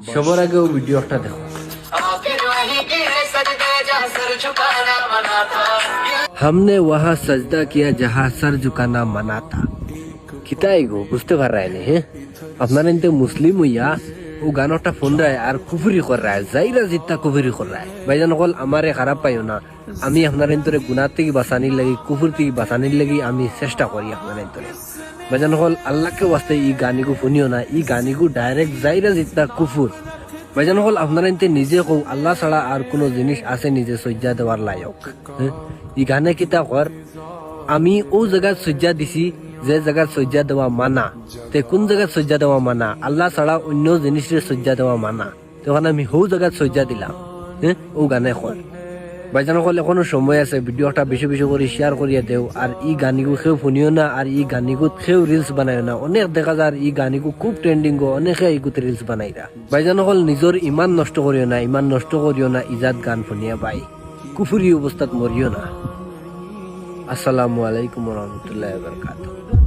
সবার আগেও ভিডিওটা দেখো। हमने वहाँ सजदा किया जहाँ सर झुकाना मना था। किताई गो बुझते पार रहा है नहीं है अपना इनते मुस्लिम हुआ वो गानोटा फोन रहा है और कुफरी कर रहा है जाहिरा जितना कुफरी कर रहा है भाईजान कल हमारे खराब पाइयो ना आमी अपना इनतरे गुनाते की बसानी लगी कुफरती की बसानी लगी आमी चेष्टा करी अपना इनतरे भाईजान कल अल्लाह के वास्ते ये गानी को सुनियो ना ये गानी को डायरेक्ट जाहिरा जितना कुफर ভাইজান হল আপনারা এতে নিজে কও আল্লাহ ছাড়া আর কোনো জিনিস আছে নিজে সজ্জা দেওয়ার লায়ক ই গানে কিতা কর আমি ও জায়গা সজ্জা দিছি যে জায়গা সজ্জা দেওয়া মানা তে কোন জায়গা সজ্জা দেওয়া মানা আল্লাহ ছাড়া অন্য জিনিসের সজ্জা দেওয়া মানা তখন আমি হৌ জায়গা সজ্জা দিলাম ও গানে কর ভাইজান হল এখনো সময় আছে ভিডিওটা বেশি বেশি করে শেয়ার করিয়া দেও আর ই গানিগু কেউ শুনিও না আর ই গানিগু কেউ রিলস বানায় না অনেক দেখা যায় ই গানিগু খুব ট্রেন্ডিং গো অনেকে ইগুতে রিলস বানাইরা ভাইজান হল নিজের ইমান নষ্ট করিও না ইমান নষ্ট করিও না ইজাত গান শুনিয়া বাই কুফুরি অবস্থাত মরিও না। আসসালামু আলাইকুম ওয়া রাহমাতুল্লাহি ওয়া বারাকাতুহু।